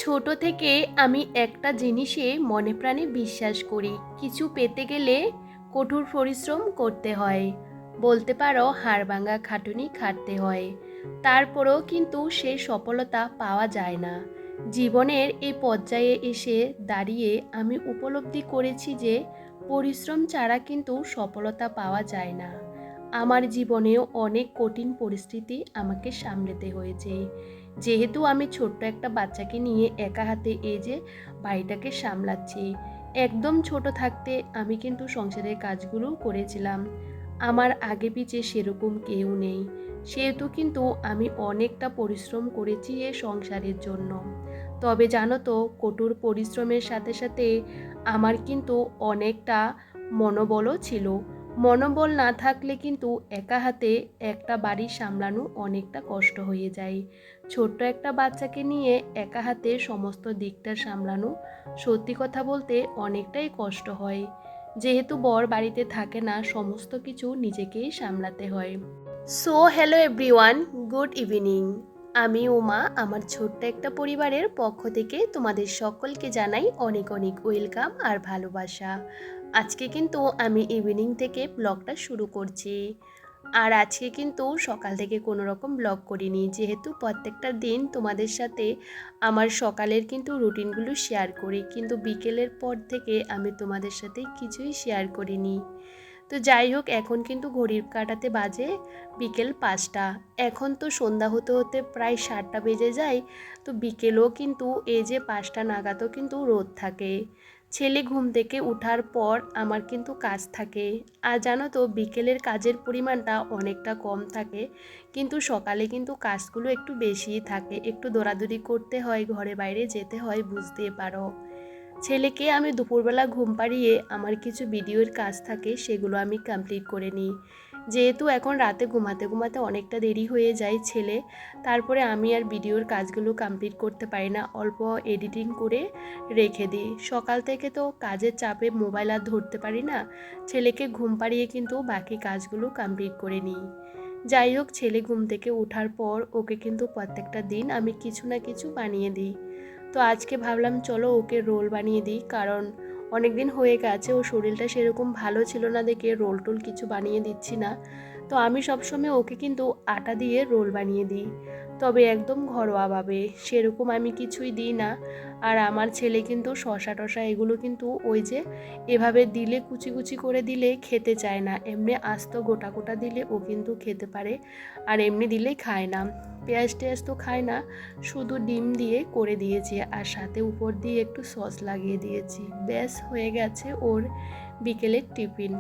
ছোট থেকে আমি একটা জিনিসে মনে প্রাণে বিশ্বাস করি, কিছু পেতে গেলে কঠোর পরিশ্রম করতে হয়। বলতে পারো হাড়ভাঙা খাটুনি খাটতে হয়। তারপরেও কিন্তু সেই সফলতা পাওয়া যায় না। জীবনের এই পর্যায়ে এসে দাঁড়িয়ে আমি উপলব্ধি করেছি যে পরিশ্রম ছাড়া কিন্তু সফলতা পাওয়া যায় না। আমার জীবনেও অনেক কঠিন পরিস্থিতি আমাকে সামলাতে হয়েছে। যেহেতু আমি ছোট্ট একটা বাচ্চাকে নিয়ে একা হাতে এই যে বাড়িটাকে সামলাচ্ছি। একদম ছোট থাকতে আমি কিন্তু সংসারের কাজগুলো করেছিলাম। আমার আগে পিছে সেরকম কেউ নেই, সেহেতু কিন্তু আমি অনেকটা পরিশ্রম করেছি এই সংসারের জন্য। তবে জানো তো, কঠোর পরিশ্রমের সাথে সাথে আমার কিন্তু অনেকটা মনোবলও ছিল। মনোবল না থাকলে কিন্তু একা হাতে একটা বাড়ি সামলানো অনেকটা কষ্ট হয়ে যায়। ছোট্ট একটা বাচ্চাকে নিয়ে একা হাতে সমস্ত দিকটা সামলানো সত্যি কথা বলতে অনেকটাই কষ্ট হয়। যেহেতু বর বাড়িতে থাকে না, সমস্ত কিছু নিজেকেই সামলাতে হয়। So hello everyone, good evening. আমি উমা, আমার ছোট্ট একটা পরিবারের পক্ষ থেকে তোমাদের সকলকে জানাই অনেক অনেক ওয়েলকাম আর ভালোবাসা। আজকে কিন্তু আমি ইভিনিং থেকে ব্লগটা শুরু করছি। আর আজকে কিন্তু সকাল থেকে কোনো রকম ব্লগ করিনি, যেহেতু প্রত্যেকটা দিন তোমাদের সাথে আমার সকালের কিন্তু রুটিনগুলো শেয়ার করি, কিন্তু বিকেলের পর থেকে আমি তোমাদের সাথে কিছুই শেয়ার করিনি। তো যাই হোক, এখন কিন্তু ঘড়ির কাঁটাতে বাজে বিকেল 5টা। এখন তো সন্ধ্যা হতে হতে প্রায় 7টা বেজে যায়। তো বিকেলেও কিন্তু এই যে 5টা নাগাদও কিন্তু রোদ থাকে। ছেলে ঘুম থেকে ওঠার পর আমার কিন্তু কাজ থাকে। আর জানো তো, বিকেলের কাজের পরিমাণটা অনেকটা কম থাকে, কিন্তু সকালে কিন্তু কাজগুলো একটু বেশিই থাকে। একটু দৌড়াদৌড়ি করতে হয়, ঘরে বাইরে যেতে হয়, বুঝতেই পারো। ছেলেকে আমি দুপুরবেলা ঘুম পাড়িয়ে আমার কিছু ভিডিওর কাজ থাকে, সেগুলো আমি কমপ্লিট করে নিই। যেহেতু এখন রাতে ঘুমাতে ঘুমাতে অনেকটা দেরি হয়ে যায় ছেলে, তারপরে আমি আর ভিডিওর কাজগুলো কমপ্লিট করতে পারি না, অল্প এডিটিং করে রেখে দিই। সকাল থেকে তো কাজের চাপে মোবাইল আর ধরতে পারি না। ছেলেকে ঘুম পাড়িয়ে কিন্তু বাকি কাজগুলো কমপ্লিট করে নিই। যাই হোক, ছেলে ঘুম থেকে ওঠার পর ওকে কিন্তু প্রত্যেকটা দিন আমি কিছু না কিছু বানিয়ে দিই। তো আজকে ভাবলাম চলো ওকে রোল বানিয়ে দিই, কারণ অনেক দিন হয়ে গেছে ওর শরীরটা সেরকম ভালো ছিল না দেখে রোল টোল কিছু বানিয়ে দিচ্ছি না। তো আমি সবসময় ওকে কিন্তু আটা দিয়ে রোল বানিয়ে দিই, তবে একদম ঘরোয়াভাবে, সেরকম আমি কিছুই দিই না। আর আমার ছেলে কিন্তু শসা টসা এগুলো কিন্তু ওই যে এভাবে দিলে কুচি কুচি করে দিলে খেতে চায় না, এমনি আস্ত গোটা গোটা দিলে ও কিন্তু খেতে পারে। আর এমনি দিলেই খায় না, পেঁয়াজ টেয়াজ তো খায় না। শুধু ডিম দিয়ে করে দিয়েছি আর সাথে উপর দিয়ে একটু সস লাগিয়ে দিয়েছি, ব্যাস হয়ে গেছে ওর বিকেলের টিফিন।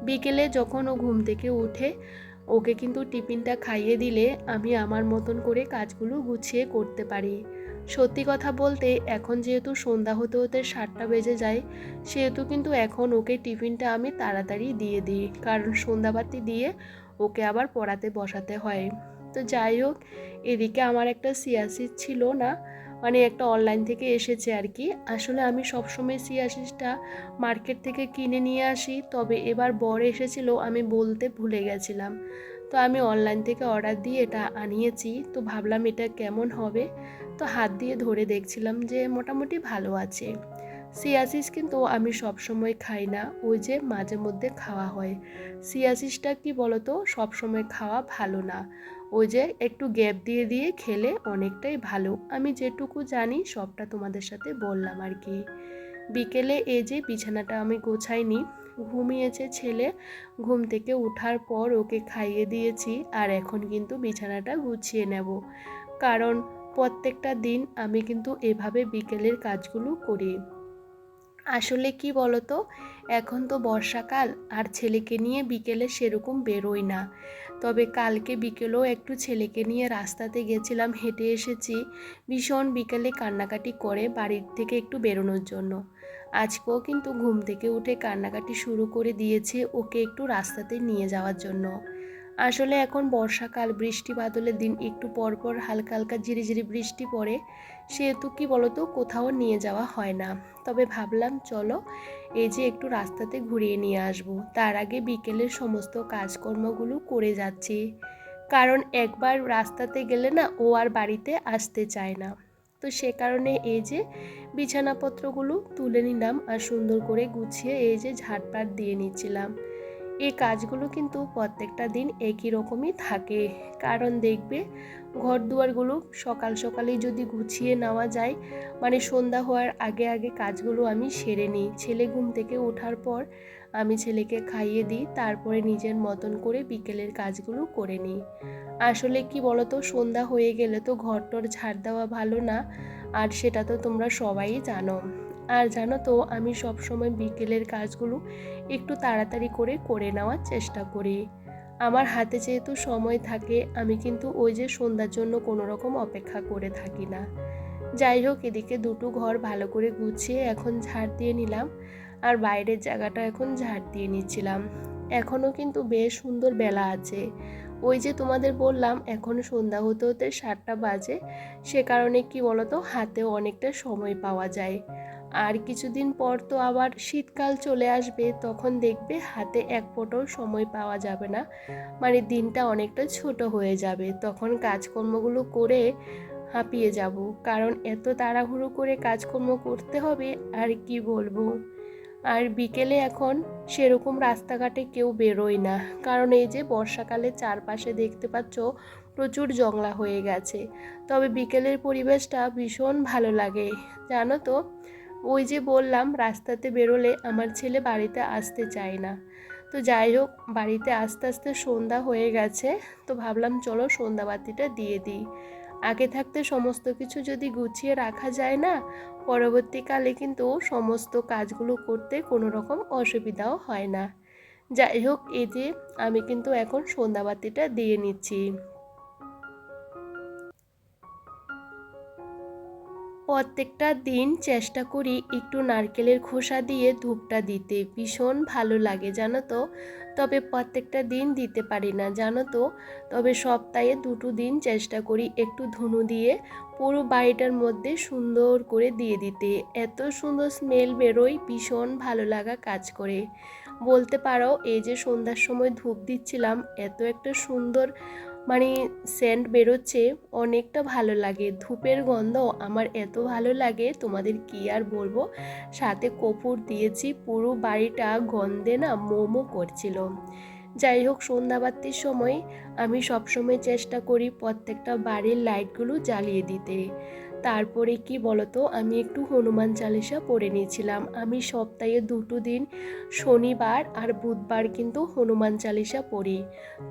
বিকেলে যখন ও ঘুম থেকে উঠে ওকে কিন্তু টিফিনটা খাইয়ে দিলে আমি আমার মতন করে কাজগুলো গুছিয়ে করতে পারি। সত্যি কথা বলতে এখন যেহেতু সন্ধ্যা হতে হতে 7টা বেজে যায়, সেহেতু কিন্তু এখন ওকে টিফিনটা আমি তাড়াতাড়ি দিয়ে দিই, কারণ সন্ধ্যাবাতি দিয়ে ওকে আবার পড়াতে বসাতে হয়। তো যাই হোক, এদিকে আমার একটা চিয়া সিড ছিল না, মানে একটা অনলাইন থেকে এসেছে আর কি। আসলে আমি সবসময় চিয়া সিডটা মার্কেট থেকে কিনে নিয়ে আসি, তবে এবার বর এসেছিল, আমি বলতে ভুলে গেছিলাম। তো আমি অনলাইন থেকে অর্ডার দিয়ে এটা আনিয়েছি। তো ভাবলাম এটা কেমন হবে। তো হাত দিয়ে ধরে দেখছিলাম যে মোটামুটি ভালো আছে। চিয়া সিড কিন্তু আমি সবসময় খাই না, ওই যে মাঝে মধ্যে খাওয়া হয়। চিয়া সিডটা কি বলতো, সবসময় খাওয়া ভালো না, ওই যে একটু গ্যাপ দিয়ে দিয়ে খেলে অনেকটাই ভালো। আমি যেটুকু জানি সবটা তোমাদের সাথে বললাম আর কি। বিকেলে এই যে বিছানাটা আমি গোছাইনি, ঘুমিয়েছে ছেলে, ঘুম থেকে ওঠার পর ওকে খাইয়ে দিয়েছি। আর এখন কিন্তু বিছানাটা গুছিয়ে নেব, কারণ প্রত্যেকটা দিন আমি কিন্তু এভাবে বিকেলের কাজগুলো করি। আসলে কি বলতো, এখন তো বর্ষাকাল, আর ছেলেকে নিয়ে বিকেলে সেরকম বেরোই না। তবে কালকে বিকেলেও একটু ছেলেকে নিয়ে রাস্তাতে গেছিলাম, হেঁটে এসেছি। ভীষণ বিকেলে কান্নাকাটি করে বাড়ির থেকে একটু বেরোনোর জন্য। আজকেও কিন্তু ঘুম থেকে উঠে কান্নাকাটি শুরু করে দিয়েছে ওকে একটু রাস্তাতে নিয়ে যাওয়ার জন্য। আসলে এখন বর্ষাকাল, বৃষ্টি বাদলের দিন, একটু পর পর হালকা হালকা ঝিরিঝিরি বৃষ্টি পড়ে, সেহেতু কি বলতো কোথাও নিয়ে যাওয়া হয় না। তবে ভাবলাম চলো এই যে একটু রাস্তাতে ঘুরিয়ে নিয়ে আসবো, তার আগে বিকেলের সমস্ত কাজকর্মগুলো করে যাচ্ছি, কারণ একবার রাস্তাতে গেলে না ও আর বাড়িতে আসতে চায় না। তো সে কারণে এই যে বিছানাপত্রগুলো তুলে নিলাম আর সুন্দর করে গুছিয়ে এই যে ঝাড়পাট দিয়ে নিচ্ছিলাম। এই কাজগুলো কিন্তু প্রত্যেকটা দিন একই রকমই থাকে, কারণ দেখবে ঘর দুয়ারগুলো সকাল সকালেই যদি গুছিয়ে নেওয়া যায়, মানে সন্ধ্যা হওয়ার আগে আগে কাজগুলো আমি সেরে নিই। ছেলে ঘুম থেকে ওঠার পর আমি ছেলেকে খাইয়ে দিই, তারপরে নিজের মতন করে বিকেলের কাজগুলো করে নিই। আসলে কি বলতো, সন্ধ্যা হয়ে গেলে তো ঘরটর ঝাড় দেওয়া ভালো না, আর সেটা তো তোমরা সবাই জানো। আর জানো তো, আমি সবসময় বিকেলের কাজগুলো একটু তাড়াতাড়ি করে করে নেওয়ার চেষ্টা করি। আমার হাতে যেহেতু সময় থাকে, আমি কিন্তু ওই যে সন্ধ্যার জন্য কোনো রকম অপেক্ষা করে থাকি না। যাই হোক, এদিকে দুটো ঘর ভালো করে গুছিয়ে এখন ঝাড় দিয়ে নিলাম, আর বাইরের জায়গাটা এখন ঝাড় দিয়ে নিচ্ছিলাম। এখনও কিন্তু বেশ সুন্দর বেলা আছে। ওই যে তোমাদের বললাম এখন সন্ধ্যা হতে হতে 7টা বাজে, সে কারণে কি বলতো, হাতেও অনেকটা সময় পাওয়া যায়। আর কিছুদিন পর তো আবার শীতকাল চলে আসবে, তখন দেখবে হাতে এক ফোঁটাও সময় পাওয়া যাবে না, মানে দিনটা অনেকটা ছোট হয়ে যাবে। তখন কাজকর্মগুলো করে হাঁপিয়ে যাব, কারণ এত তাড়াহুড়ো করে কাজকর্ম করতে হবে আর কি বলবো। আর বিকেলে এখন সেরকম রাস্তাঘাটে কেউ বেরোয় না, কারণ এই যে বর্ষাকালে চারপাশে দেখতে পাচ্ছ প্রচুর জংলা হয়ে গেছে। তবে বিকেলের পরিবেশটা ভীষণ ভালো লাগে, জানো তো। ওই যে বললাম, রাস্তাতে বেরোলে আমার ছেলে বাড়িতে আসতে চায় না। তো যাই হোক, বাড়িতে আস্তে আস্তে সন্ধ্যা হয়ে গেছে, তো ভাবলাম চলো সন্ধ্যাবাতিটা দিয়ে দিই। আগে থাকতে সমস্ত কিছু যদি গুছিয়ে রাখা যায় না, পরবর্তীকালে কিন্তু সমস্ত কাজগুলো করতে কোনো রকম অসুবিধাও হয় না। যাই হোক, এই যে আমি কিন্তু এখন সন্ধ্যাবাতিটা দিয়ে নিচ্ছি। প্রত্যেকটা দিন চেষ্টা করি একটু নারকেলের খোসা দিয়ে ধূপটা দিতে, ভীষণ ভালো লাগে জানো তো। তবে প্রত্যেকটা দিন দিতে পারি না জানো তো। তবে সপ্তাহে 2টো দিন চেষ্টা করি একটু ধুনো দিয়ে পুরো বাড়িটার মধ্যে সুন্দর করে দিয়ে দিতে। এত সুন্দর স্মেল বেরোয়, ভীষণ ভালো লাগা কাজ করে বলতে পারো। এই যে সন্ধ্যার সময় ধূপ দিচ্ছিলাম, এত একটা সুন্দর মানে সেন্ট বেরোচ্ছে, অনেকটা ভালো লাগে। ধূপের গন্ধ আমার এত ভালো লাগে, তোমাদের কি আর বলবো। সাথে কর্পূর দিয়েছি, পুরো বাড়িটা গন্ধে না মোমো করছিল। যাই হোক, সন্ধ্যাবাতির সময় আমি সবসময় চেষ্টা করি প্রত্যেকটা বাড়ির লাইটগুলো জ্বালিয়ে দিতে। তারপরে কি বলতো, আমি একটু হনুমান চালিসা পড়ে নিয়েছিলাম। আমি সপ্তাহে 2টো দিন, শনিবার আর বুধবার কিন্তু হনুমান চালিসা পড়ি।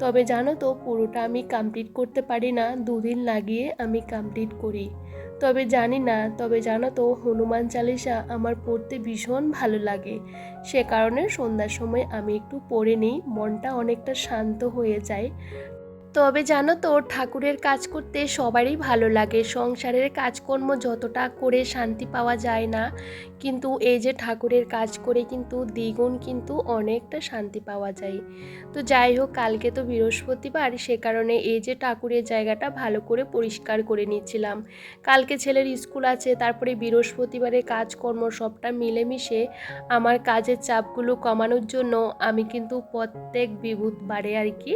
তবে জানো তো, পুরোটা আমি কমপ্লিট করতে পারি না, 2 দিন লাগিয়ে আমি কমপ্লিট করি। তবে জানো তো, হনুমান চালিসা আমার পড়তে ভীষণ ভালো লাগে। সে কারণে সন্ধ্যার সময় আমি একটু পড়ে নিই, মনটা অনেকটা শান্ত হয়ে যায়। তবে জানো তো, ঠাকুরের কাজ করতে সবারই ভালো লাগে। সংসারের কাজকর্ম যতটা করে শান্তি পাওয়া যায় না, কিন্তু এই যে ঠাকুরের কাজ করে কিন্তু দ্বিগুণ কিন্তু অনেকটা শান্তি পাওয়া যায়। তো যাই হোক, কালকে তো বৃহস্পতিবার, সে কারণে এই যে ঠাকুরের জায়গাটা ভালো করে পরিষ্কার করে নিচ্ছিলাম। কালকে ছেলের স্কুল আছে, তারপরে বৃহস্পতিবারের কাজকর্ম সবটা মিলেমিশে আমার কাজের চাপগুলো কমানোর জন্য আমি কিন্তু প্রত্যেক বুধবারে আর কি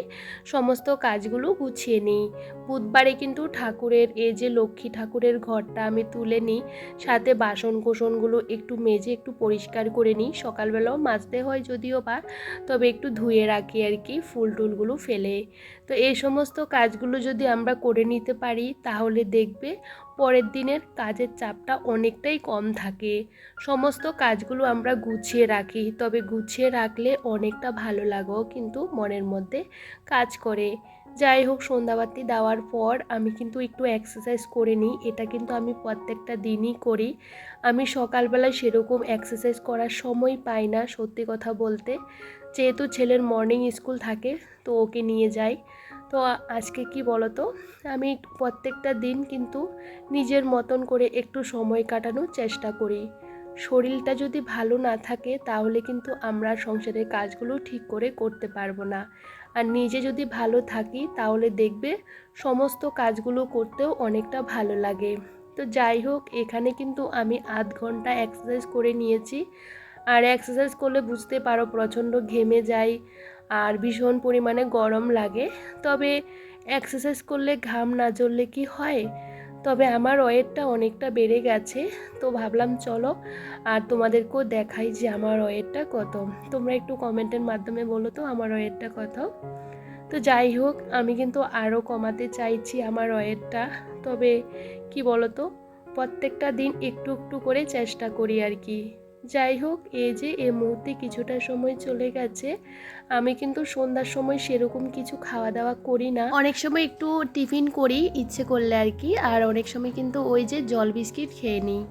সমস্ত কাজগুলো গুছিয়ে নিই। বুধবারে কিন্তু ঠাকুরের এই যে লক্ষ্মী ঠাকুরের ঘরটা আমি তুলে নিই, সাথে বাসন কোসনগুলো একটু মেজে একটু পরিষ্কার করে নিই। সকালবেলাও মাজতে হয় যদিও বা, তবে একটু ধুয়ে রাখি আর কি, ফুল টুলগুলো ফেলে। তো এই সমস্ত কাজগুলো যদি আমরা করে নিতে পারি, তাহলে দেখবে পরের দিনের কাজের চাপটা অনেকটাই কম থাকে। সমস্ত কাজগুলো আমরা গুছিয়ে রাখি, তবে গুছিয়ে রাখলে অনেকটা ভালো লাগেও কিন্তু মনের মধ্যে কাজ করে। যাই হোক, সন্ধ্যাবাতি দেওয়ার পর আমি কিন্তু একটু এক্সারসাইজ করে নিই। এটা কিন্তু আমি প্রত্যেকটা দিনই করি। আমি সকালবেলায় সেরকম এক্সারসাইজ করার সময় পাই না সত্যি কথা বলতে, যেহেতু ছেলের মর্নিং স্কুল থাকে, তো ওকে নিয়ে যাই। তো আজকে কি বলতো, আমি প্রত্যেকটা দিন কিন্তু নিজের মতন করে একটু সময় কাটানোর চেষ্টা করি। শরীরটা যদি ভালো না থাকে, তাহলে কিন্তু আমরা সংসারের কাজগুলো ঠিক করে করতে পারবো না। আর নিজে যদি ভালো থাকি, তাহলে দেখবে সমস্ত কাজগুলো করতেও অনেকটা ভালো লাগে। তো যাই হোক, এখানে কিন্তু আমি আধ ঘন্টা এক্সারসাইজ করে নিয়েছি। আর এক্সারসাইজ করলে বুঝতে পারো প্রচণ্ড ঘেমে যাই, আর ভীষণ পরিমাণে গরম লাগে। তবে এক্সারসাইজ করলে ঘাম না ঝরলে কি হয়? তবে আমার ওয়েটটা অনেকটা বেড়ে গেছে, তো ভাবলাম চলো আর তোমাদেরকেও দেখাই যে আমার ওয়েটটা কত। তোমরা একটু কমেন্টের মাধ্যমে বলো তো আমার ওয়েটটা কত। তো যাই হোক, আমি কিন্তু আরও কমাতে চাইছি আমার ওয়েটটা। তবে কি বলো তো, প্রত্যেকটা দিন একটু একটু করে চেষ্টা করি আর কি। যাই হোক, এই যে এই মুহূর্তে কিছুটা সময় চলে গেছে, আমি কিন্তু সন্ধ্যার সময় সেরকম কিছু খাওয়া দাওয়া করি না। অনেক সময় একটু টিফিন করি ইচ্ছে করলে আর কি, আর অনেক সময় কিন্তু ওই যে জল বিস্কিট খেয়ে নিই।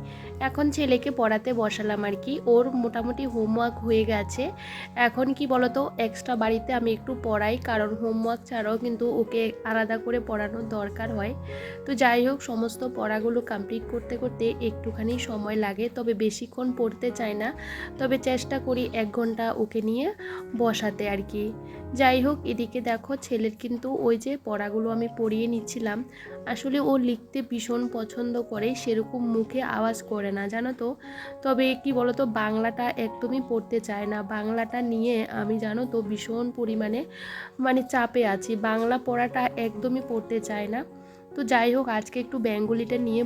এখন ছেলেকে পড়াতে বসালাম আর কি, ওর মোটামুটি হোমওয়ার্ক হয়ে গেছে। এখন কি বলতো, এক্সট্রা বাড়িতে আমি একটু পড়াই, কারণ হোমওয়ার্ক ছাড়াও কিন্তু ওকে আলাদা করে পড়ানোর দরকার হয়। তো যাই হোক, সমস্ত পড়াগুলো কমপ্লিট করতে করতে একটুখানি সময় লাগে, তবে বেশিক্ষণ পড়তে চাই না। তবে চেষ্টা করি 1 ঘন্টা ওকে নিয়ে বসাতে আর কি। যাই হোক, এদিকে দেখো ছেলের কিন্তু ওই যে পড়াগুলো আমি পড়িয়ে নিচ্ছিলাম। আসলে ও লিখতে ভীষণ পছন্দ করে, সেরকম মুখে আওয়াজ করে না জানো তো। তবে কি বলতো, বাংলাটা একদমই পড়তে চায় না। বাংলাটা নিয়ে আমি জানো তো ভীষণ পরিমাণে চাপে আছি, বাংলা পড়াটা একদমই পড়তে চায় না। তো যাই হোক, আজকে একটু বেঙ্গলিটা নিয়ে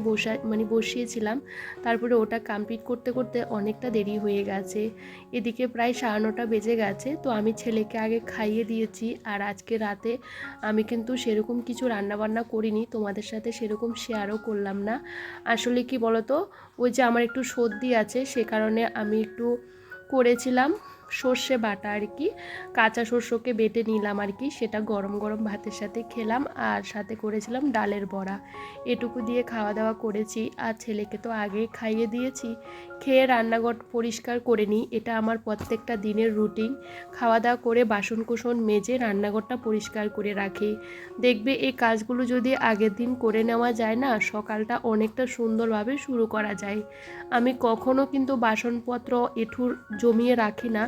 বসিয়েছিলাম। তারপরে ওটা কমপ্লিট করতে করতে অনেকটা দেরি হয়ে গেছে। এদিকে প্রায় 9:30 বেজে গেছে। তো আমি ছেলেকে আগে খাইয়ে দিয়েছি। আর আজকে রাতে আমি কিন্তু সেরকম কিছু রান্নাবান্না করিনি, তোমাদের সাথে সেরকম শেয়ারও করলাম না। আসলে কি বলতো, ওই যে আমার একটু সর্দি আছে, সে কারণে আমি একটু করেছিলাম সর্ষে বাটা আর কি, কাঁচা সর্ষেকে বেটে নিলাম আর কি, সেটা গরম গরম ভাতের সাথে খেলাম। আর সাথে করেছিলাম ডালের বড়া। এটুকু দিয়ে খাওয়া দাওয়া করেছি। আর ছেলেকে তো আগেই খাইয়ে দিয়েছি। খেয়ে রান্নাঘর পরিষ্কার করে নিই, এটা আমার প্রত্যেকটা দিনের রুটিন। খাওয়া দাওয়া করে বাসনকোসন মেজে রান্নাঘরটা পরিষ্কার করে রাখি। দেখবে এই কাজগুলো যদি আগের দিন করে নেওয়া যায় না, সকালটা অনেকটা সুন্দরভাবে শুরু করা যায়। আমি কখনো কিন্তু বাসনপত্র এঁঠুর জমিয়ে রাখি না।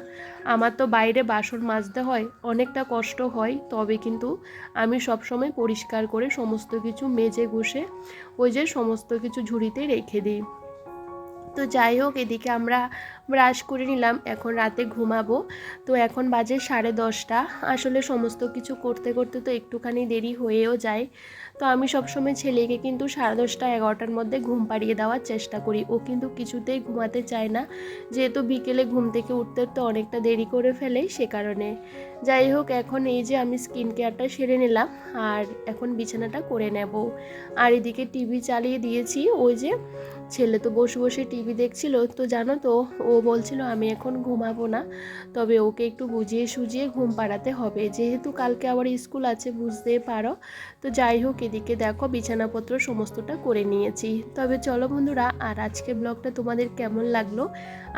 আমার তো বাইরে বাসন মাজতে হয়, অনেকটা কষ্ট হয়, তবে কিন্তু আমি সবসময় পরিষ্কার করে সমস্ত কিছু মেজে ঘষে ওই যে সমস্ত কিছু ঝুড়িতে রেখে দিই। তো যাই হোক, এদিকে আমরা ব্রাশ করে নিলাম, এখন রাতে ঘুমাবো। তো এখন বাজে 10:30। আসলে সমস্ত কিছু করতে করতে তো একটুখানি দেরি হয়েও যায়। তো আমি সবসময় ছেলেকে কিন্তু 10:30 11টার মধ্যে ঘুম পাড়িয়ে দেওয়ার চেষ্টা করি। ও কিন্তু কিছুতেই ঘুমাতে চায় না, যেহেতু বিকেলে ঘুম থেকে উঠতে তো অনেকটা দেরি করে ফেলে, সে কারণে। যাই হোক, এখন এই যে আমি স্কিন কেয়ারটা সেরে নিলাম, আর এখন বিছানাটা করে নেব। আর এদিকে টিভি চালিয়ে দিয়েছি। ওই যে ছেলে তো বসে বসে টিভি দেখছিল, তো জানো তো ও বলছিল আমি এখন ঘুমাবো না, তবে ওকে একটু বুঝিয়ে সুজিয়ে ঘুম পাড়াতে হবে, যেহেতু কালকে আবার স্কুল আছে, বুঝতেই পারো। তো যাই হোক, এদিকে দেখো বিছানাপত্র সমস্তটা করে নিয়েছি। তবে চলো বন্ধুরা, আর আজকে ব্লগটা তোমাদের কেমন লাগলো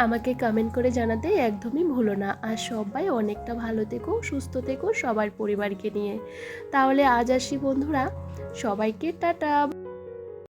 আমাকে কমেন্ট করে জানাতে একদমই ভুলো না। আর সবাই অনেকটা ভালো থেকো, সুস্থ থেকো সবার পরিবারকে নিয়ে। তাহলে আজ আসি বন্ধুরা, সবাইকে টাটা।